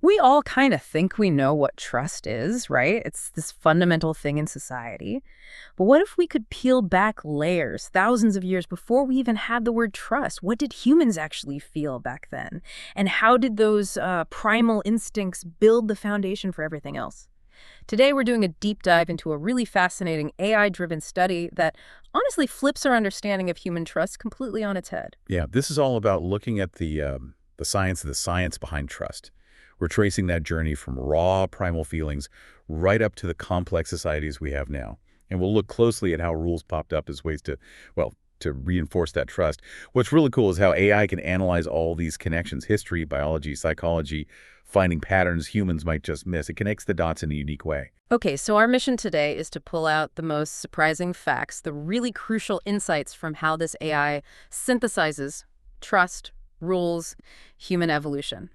We all kind of think we know what trust is, right? It's this fundamental thing in society. But what if we could peel back layers thousands of years before we even had the word trust? What did humans actually feel back then? And how did those primal instincts build the foundation for everything else? Today, we're doing a deep dive into a really fascinating AI-driven study that honestly flips our understanding of human trust completely on its head. Yeah, this is all about looking at the science of the science behind trust. We're tracing that journey from raw primal feelings right up to the complex societies we have now. And we'll look closely at how rules popped up as ways to, well, to reinforce that trust. What's really cool is how AI can analyze all these connections, history, biology, psychology, finding patterns humans might just miss. It connects the dots in a unique way. Okay, so our mission today is to pull out the most surprising facts, the really crucial insights from how this AI synthesizes trust, rules, human evolution.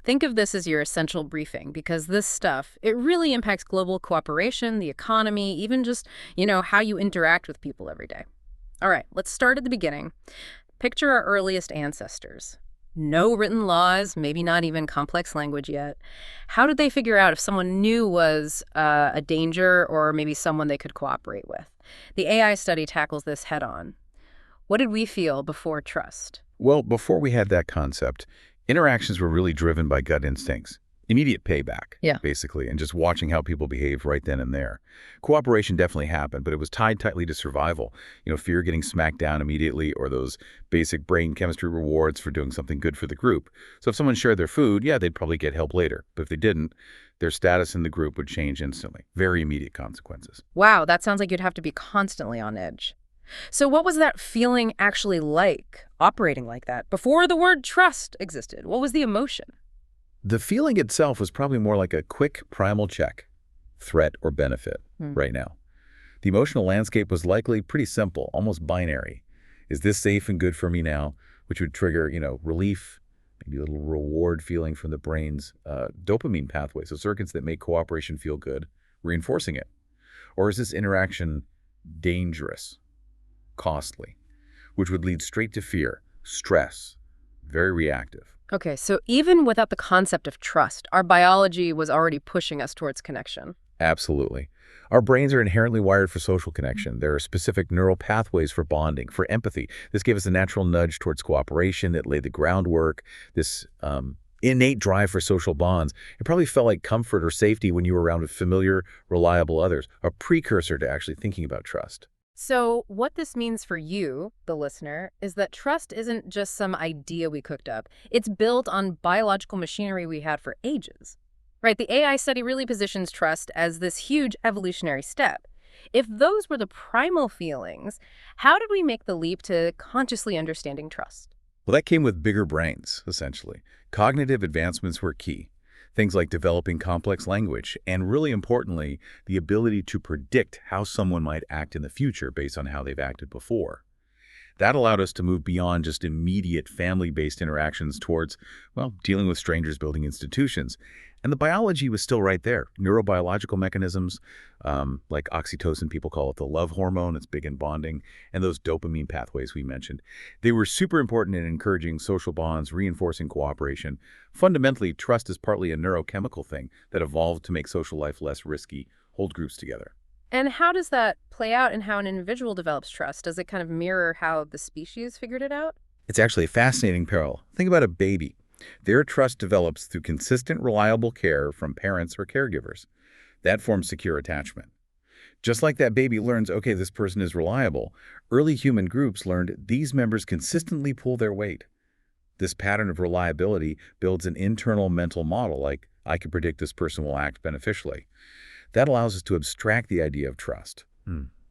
Think of this as your essential briefing because this stuff, it really impacts global cooperation, the economy, even just, how you interact with people every day. All right, let's start at the beginning. Picture our earliest ancestors. No written laws, maybe not even complex language yet. How did they figure out if someone new was a danger or maybe someone they could cooperate with? The AI study tackles this head on. What did we feel before trust? Well, before we had that concept, interactions were really driven by gut instincts. Immediate payback, Yeah. basically, and just watching how people behaved right then and there. Cooperation definitely happened, but it was tied tightly to survival. Fear getting smacked down immediately or those basic brain chemistry rewards for doing something good for the group. So if someone shared their food, yeah, they'd probably get help later. But if they didn't, their status in the group would change instantly. Very immediate consequences. Wow, that sounds like you'd have to be constantly on edge. So what was that feeling actually like, operating like that, before the word trust existed? What was the emotion? The feeling itself was probably more like a quick primal check, threat or benefit, right now. The emotional landscape was likely pretty simple, almost binary. Is this safe and good for me now? Which would trigger, relief, maybe a little reward feeling from the brain's dopamine pathway, so circuits that make cooperation feel good, reinforcing it. Or is this interaction dangerous, costly, which would lead straight to fear, stress, very reactive. Okay, so even without the concept of trust, our biology was already pushing us towards connection. Absolutely. Our brains are inherently wired for social connection. There are specific neural pathways for bonding, for empathy. This gave us a natural nudge towards cooperation. It laid the groundwork, this innate drive for social bonds. It probably felt like comfort or safety when you were around familiar, reliable others, a precursor to actually thinking about trust. So what this means for you, the listener, is that trust isn't just some idea we cooked up. It's built on biological machinery we had for ages. Right, the AI study really positions trust as this huge evolutionary step. If those were the primal feelings, how did we make the leap to consciously understanding trust? Well, that came with bigger brains, essentially. Cognitive advancements were key. Things like developing complex language, and really importantly, the ability to predict how someone might act in the future based on how they've acted before. That allowed us to move beyond just immediate family-based interactions towards, dealing with strangers building institutions. And the biology was still right there. Neurobiological mechanisms, like oxytocin, people call it the love hormone, it's big in bonding, and those dopamine pathways we mentioned. They were super important in encouraging social bonds, reinforcing cooperation. Fundamentally, trust is partly a neurochemical thing that evolved to make social life less risky, hold groups together. And how does that play out in how an individual develops trust? Does it kind of mirror how the species figured it out? It's actually a fascinating parallel. Think about a baby. Their trust develops through consistent, reliable care from parents or caregivers. That forms secure attachment. Just like that baby learns, okay, this person is reliable, early human groups learned these members consistently pull their weight. This pattern of reliability builds an internal mental model, like, I can predict this person will act beneficially. That allows us to abstract the idea of trust.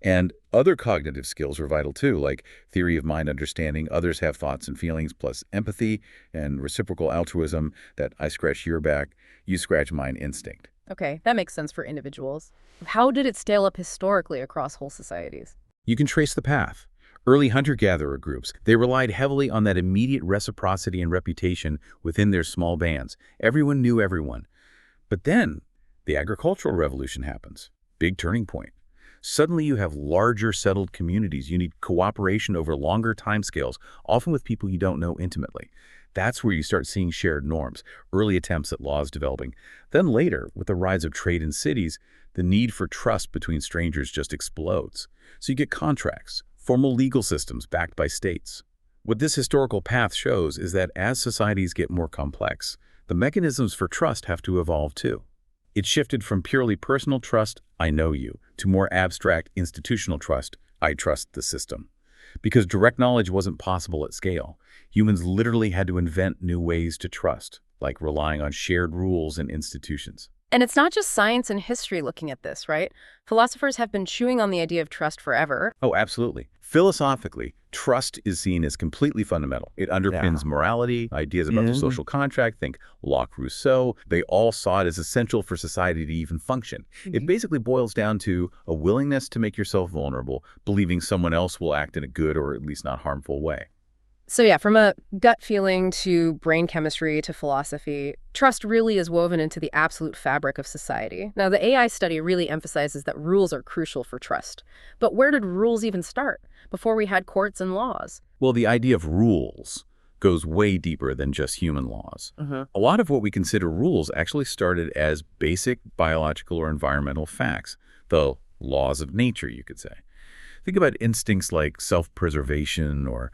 And other cognitive skills are vital too, like theory of mind understanding. Others have thoughts and feelings, plus empathy and reciprocal altruism, that I scratch your back, you scratch mine instinct. Okay, that makes sense for individuals. How did it scale up historically across whole societies? You can trace the path. Early hunter-gatherer groups, they relied heavily on that immediate reciprocity and reputation within their small bands. Everyone knew everyone. But then the agricultural revolution happens. Big turning point. Suddenly you have larger settled communities. You need cooperation over longer timescales, often with people you don't know intimately. That's where you start seeing shared norms, early attempts at laws developing. Then later, with the rise of trade in cities, the need for trust between strangers just explodes. So you get contracts, formal legal systems backed by states. What this historical path shows is that as societies get more complex, the mechanisms for trust have to evolve too. It shifted from purely personal trust, I know you, to more abstract institutional trust, I trust the system. Because direct knowledge wasn't possible at scale, humans literally had to invent new ways to trust, like relying on shared rules and institutions. And it's not just science and history looking at this, right? Philosophers have been chewing on the idea of trust forever. Oh, absolutely. Philosophically, trust is seen as completely fundamental. It underpins morality, ideas about the social contract, think Locke, Rousseau. They all saw it as essential for society to even function. It basically boils down to a willingness to make yourself vulnerable, believing someone else will act in a good or at least not harmful way. So yeah, from a gut feeling to brain chemistry to philosophy, trust really is woven into the absolute fabric of society. Now, the AI study really emphasizes that rules are crucial for trust. But where did rules even start before we had courts and laws? Well, the idea of rules goes way deeper than just human laws. A lot of what we consider rules actually started as basic biological or environmental facts, the laws of nature, you could say. Think about instincts like self-preservation or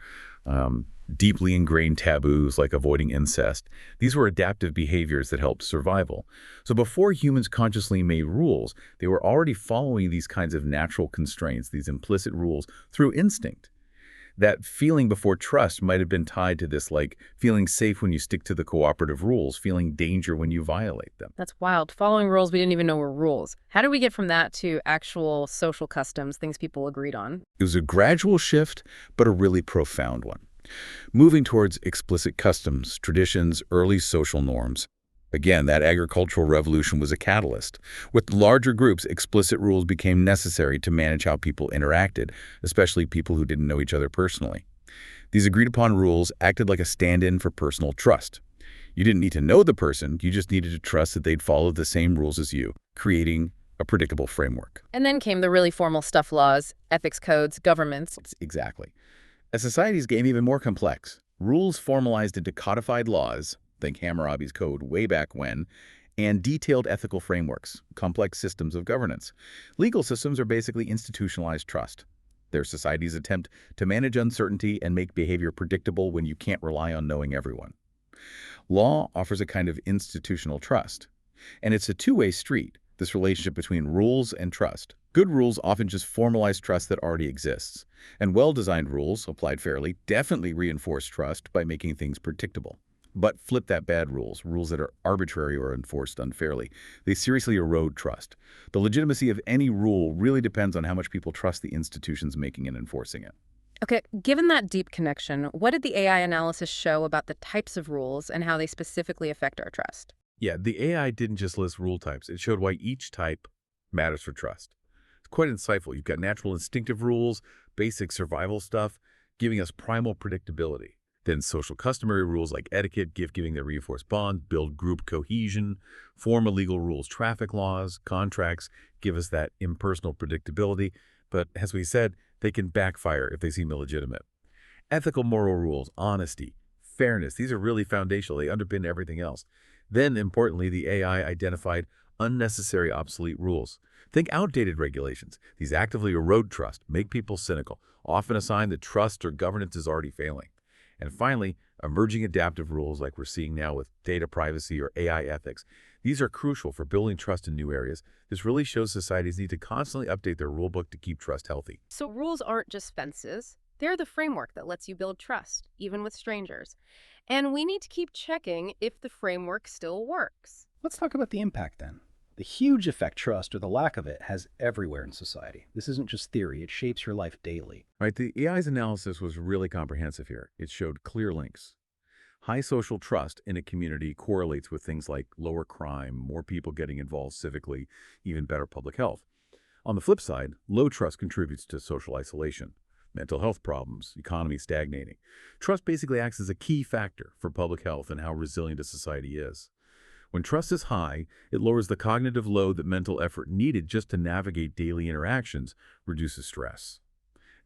deeply ingrained taboos like avoiding incest. These were adaptive behaviors that helped survival. So before humans consciously made rules, they were already following these kinds of natural constraints, these implicit rules, through instinct. That feeling before trust might have been tied to this, like feeling safe when you stick to the cooperative rules, feeling danger when you violate them. That's wild. Following rules we didn't even know were rules. How do we get from that to actual social customs, things people agreed on? It was a gradual shift, but a really profound one. Moving towards explicit customs, traditions, early social norms. Again, that agricultural revolution was a catalyst. With larger groups, explicit rules became necessary to manage how people interacted, especially people who didn't know each other personally. These agreed-upon rules acted like a stand-in for personal trust. You didn't need to know the person, you just needed to trust that they'd follow the same rules as you, creating a predictable framework. And then came the really formal stuff: laws, ethics codes, governments. Exactly. As societies became even more complex, rules formalized into codified laws, think Hammurabi's Code way back when, and detailed ethical frameworks, complex systems of governance. Legal systems are basically institutionalized trust. They're society's attempt to manage uncertainty and make behavior predictable when you can't rely on knowing everyone. Law offers a kind of institutional trust. And it's a two-way street, this relationship between rules and trust. Good rules often just formalize trust that already exists. And well-designed rules, applied fairly, definitely reinforce trust by making things predictable. But flip that bad rules, rules that are arbitrary or enforced unfairly. They seriously erode trust. The legitimacy of any rule really depends on how much people trust the institutions making and enforcing it. Okay, given that deep connection, what did the AI analysis show about the types of rules and how they specifically affect our trust? Yeah, the AI didn't just list rule types. It showed why each type matters for trust. It's quite insightful. You've got natural instinctive rules, basic survival stuff, giving us primal predictability. Then social customary rules like etiquette, gift-giving that reinforce bonds, build group cohesion, formal legal rules, traffic laws, contracts, give us that impersonal predictability. But as we said, they can backfire if they seem illegitimate. Ethical moral rules, honesty, fairness, these are really foundational. They underpin everything else. Then, importantly, the AI identified unnecessary obsolete rules. Think outdated regulations. These actively erode trust, make people cynical, often a sign that trust or governance is already failing. And finally, emerging adaptive rules like we're seeing now with data privacy or AI ethics. These are crucial for building trust in new areas. This really shows societies need to constantly update their rulebook to keep trust healthy. So rules aren't just fences. They're the framework that lets you build trust, even with strangers. And we need to keep checking if the framework still works. Let's talk about the impact then. The huge effect trust, or the lack of it, has everywhere in society. This isn't just theory, it shapes your life daily. Right, the AI's analysis was really comprehensive here. It showed clear links. High social trust in a community correlates with things like lower crime, more people getting involved civically, even better public health. On the flip side, low trust contributes to social isolation, mental health problems, economy stagnating. Trust basically acts as a key factor for public health and how resilient a society is. When trust is high, it lowers the cognitive load that mental effort needed just to navigate daily interactions, reduces stress.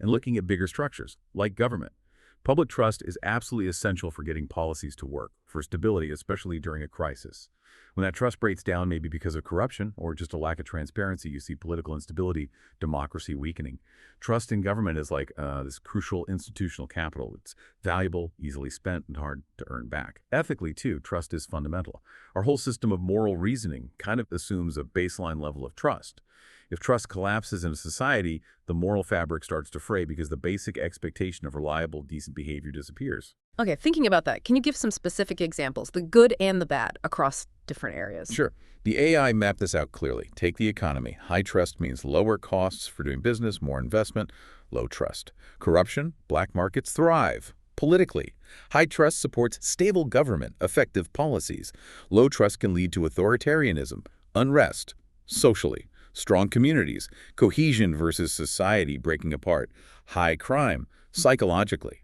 And looking at bigger structures, like government, Public trust is absolutely essential for getting policies to work, for stability, especially during a crisis. When that trust breaks down, maybe because of corruption or just a lack of transparency, you see political instability, democracy weakening. Trust in government is like this crucial institutional capital. It's valuable, easily spent, and hard to earn back. Ethically, too, trust is fundamental. Our whole system of moral reasoning kind of assumes a baseline level of trust. If trust collapses in a society, the moral fabric starts to fray because the basic expectation of reliable, decent behavior disappears. Okay, thinking about that, can you give some specific examples, the good and the bad, across different areas? Sure. The AI mapped this out clearly. Take the economy. High trust means lower costs for doing business, more investment, low trust. Corruption, black markets thrive. Politically, high trust supports stable government, effective policies. Low trust can lead to authoritarianism, unrest. Socially, strong communities, cohesion versus society breaking apart. High crime, psychologically.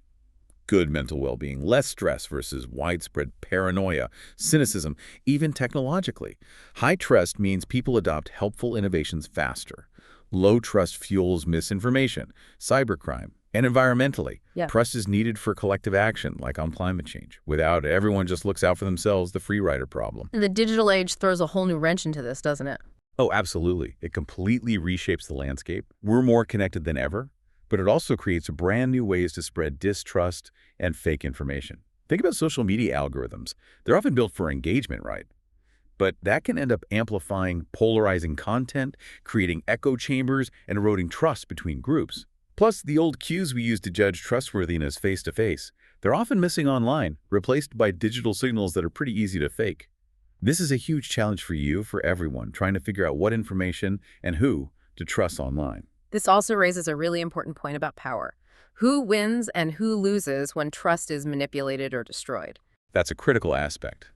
Good mental well-being, less stress versus widespread paranoia, cynicism, even technologically. High trust means people adopt helpful innovations faster. Low trust fuels misinformation, cybercrime, and environmentally. Yeah. Trust is needed for collective action, like on climate change. Without it, everyone just looks out for themselves, the free rider problem. The digital age throws a whole new wrench into this, doesn't it? Oh, absolutely. It completely reshapes the landscape. We're more connected than ever, but it also creates brand new ways to spread distrust and fake information. Think about social media algorithms. They're often built for engagement, right? But that can end up amplifying polarizing content, creating echo chambers, and eroding trust between groups. Plus, the old cues we use to judge trustworthiness face-to-face, they're often missing online, replaced by digital signals that are pretty easy to fake. This is a huge challenge for you, for everyone, trying to figure out what information and who to trust online. This also raises a really important point about power. Who wins and who loses when trust is manipulated or destroyed? That's a critical aspect.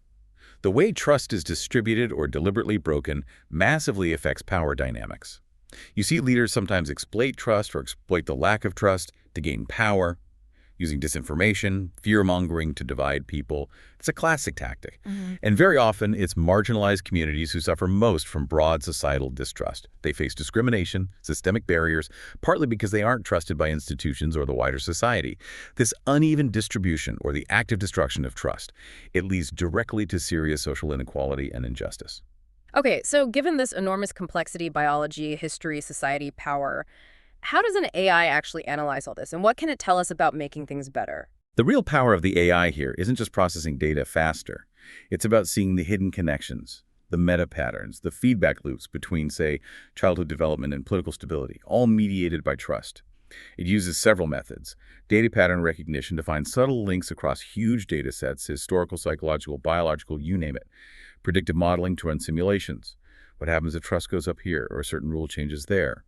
The way trust is distributed or deliberately broken massively affects power dynamics. You see leaders sometimes exploit trust or exploit the lack of trust to gain power, using disinformation, fear-mongering to divide people. It's a classic tactic. And very often, it's marginalized communities who suffer most from broad societal distrust. They face discrimination, systemic barriers, partly because they aren't trusted by institutions or the wider society. This uneven distribution, or the active destruction of trust, it leads directly to serious social inequality and injustice. Okay, so given this enormous complexity, biology, history, society, power, how does an AI actually analyze all this, and what can it tell us about making things better? The real power of the AI here isn't just processing data faster. It's about seeing the hidden connections, the meta patterns, the feedback loops between, say, childhood development and political stability, all mediated by trust. It uses several methods. Data pattern recognition to find subtle links across huge data sets, historical, psychological, biological, you name it. Predictive modeling to run simulations. What happens if trust goes up here or a certain rule changes there?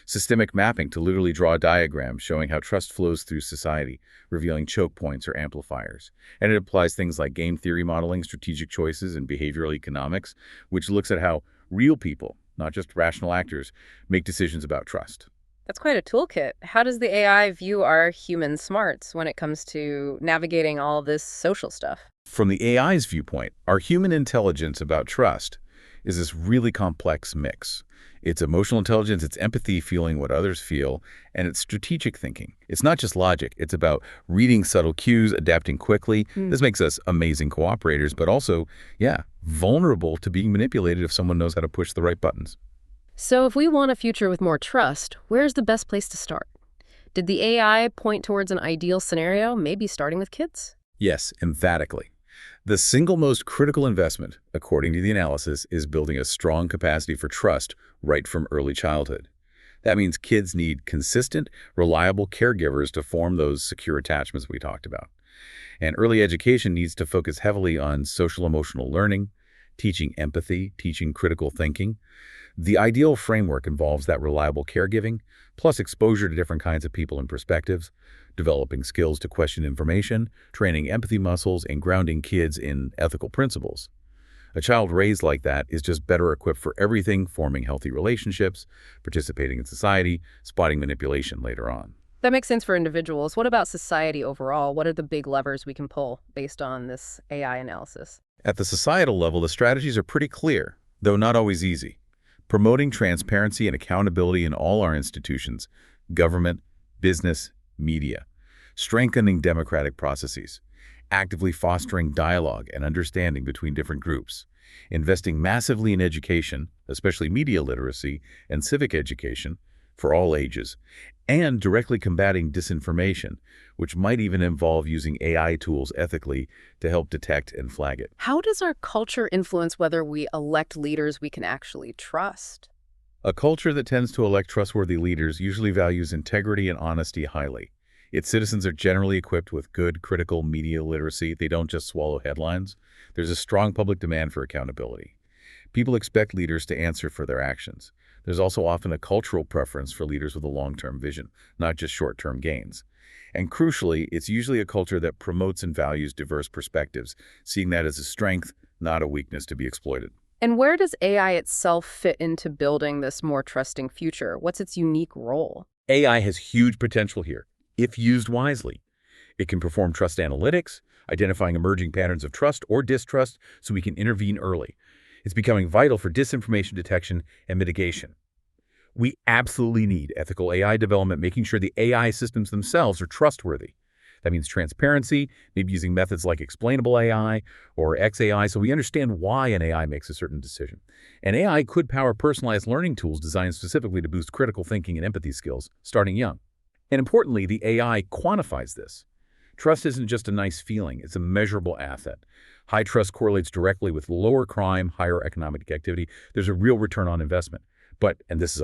Systemic mapping to literally draw a diagram showing how trust flows through society, revealing choke points or amplifiers. And it applies things like game theory modeling, strategic choices, and behavioral economics, which looks at how real people, not just rational actors, make decisions about trust. That's quite a toolkit. How does the AI view our human smarts when it comes to navigating all this social stuff? From the AI's viewpoint, our human intelligence about trust is this really complex mix. It's emotional intelligence, it's empathy, feeling what others feel, and it's strategic thinking. It's not just logic. It's about reading subtle cues, adapting quickly. This makes us amazing cooperators, but also, vulnerable to being manipulated if someone knows how to push the right buttons. So if we want a future with more trust, where's the best place to start? Did the AI point towards an ideal scenario, maybe starting with kids? Yes, emphatically. The single most critical investment, according to the analysis, is building a strong capacity for trust right from early childhood. That means kids need consistent, reliable caregivers to form those secure attachments we talked about. And early education needs to focus heavily on social-emotional learning, teaching empathy, teaching critical thinking. The ideal framework involves that reliable caregiving, plus exposure to different kinds of people and perspectives, developing skills to question information, training empathy muscles, and grounding kids in ethical principles. A child raised like that is just better equipped for everything, forming healthy relationships, participating in society, spotting manipulation later on. That makes sense for individuals. What about society overall? What are the big levers we can pull based on this AI analysis? At the societal level, the strategies are pretty clear, though not always easy. Promoting transparency and accountability in all our institutions, government, business, media. strengthening democratic processes, actively fostering dialogue and understanding between different groups, investing massively in education, especially media literacy and civic education for all ages, and directly combating disinformation, which might even involve using AI tools ethically to help detect and flag it. How does our culture influence whether we elect leaders we can actually trust? A culture that tends to elect trustworthy leaders usually values integrity and honesty highly. Its citizens are generally equipped with good, critical media literacy. They don't just swallow headlines. There's a strong public demand for accountability. People expect leaders to answer for their actions. There's also often a cultural preference for leaders with a long-term vision, not just short-term gains. And crucially, it's usually a culture that promotes and values diverse perspectives, seeing that as a strength, not a weakness to be exploited. And where does AI itself fit into building this more trusting future? What's its unique role? AI has huge potential here, if used wisely. It can perform trust analytics, identifying emerging patterns of trust or distrust so we can intervene early. It's becoming vital for disinformation detection and mitigation. We absolutely need ethical AI development, making sure the AI systems themselves are trustworthy. That means transparency, maybe using methods like explainable AI or XAI so we understand why an AI makes a certain decision. And AI could power personalized learning tools designed specifically to boost critical thinking and empathy skills, starting young. And importantly, the AI quantifies this. Trust isn't just a nice feeling, it's a measurable asset. High trust correlates directly with lower crime, higher economic activity. There's a real return on investment. But, and this is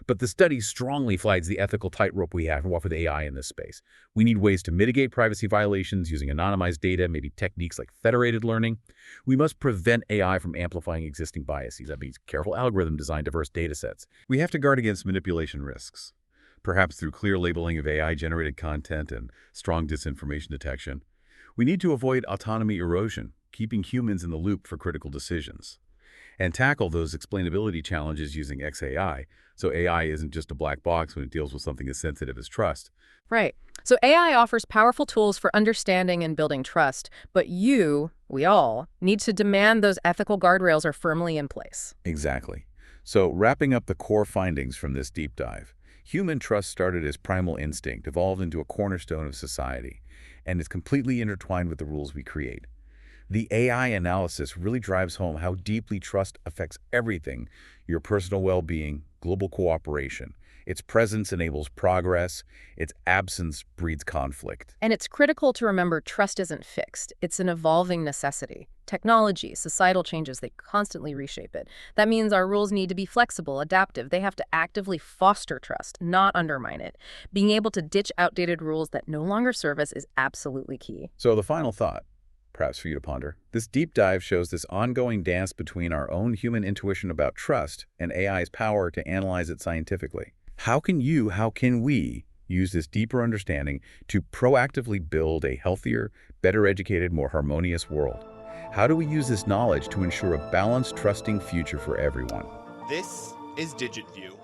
but the study strongly flags the ethical tightrope we have with AI in this space. We need ways to mitigate privacy violations using anonymized data, maybe techniques like federated learning. We must prevent AI from amplifying existing biases. That means careful algorithm design diverse data sets. We have to guard against manipulation risks, perhaps through clear labeling of AI-generated content and strong disinformation detection. We need to avoid autonomy erosion, keeping humans in the loop for critical decisions, and tackle those explainability challenges using XAI, so AI isn't just a black box when it deals with something as sensitive as trust. Right. So AI offers powerful tools for understanding and building trust, but we all, need to demand those ethical guardrails are firmly in place. Exactly. So wrapping up the core findings from this deep dive, human trust started as primal instinct, evolved into a cornerstone of society, and is completely intertwined with the rules we create. The AI analysis really drives home how deeply trust affects everything: your personal well-being, global cooperation. Its presence enables progress. Its absence breeds conflict. And it's critical to remember trust isn't fixed. It's an evolving necessity. Technology, societal changes, they constantly reshape it. That means our rules need to be flexible, adaptive. They have to actively foster trust, not undermine it. Being able to ditch outdated rules that no longer serve us is absolutely key. So the final thought, perhaps for you to ponder. This deep dive shows this ongoing dance between our own human intuition about trust and AI's power to analyze it scientifically. How can we use this deeper understanding to proactively build a healthier, better educated, more harmonious world? How do we use this knowledge to ensure a balanced, trusting future for everyone? This is DigitView.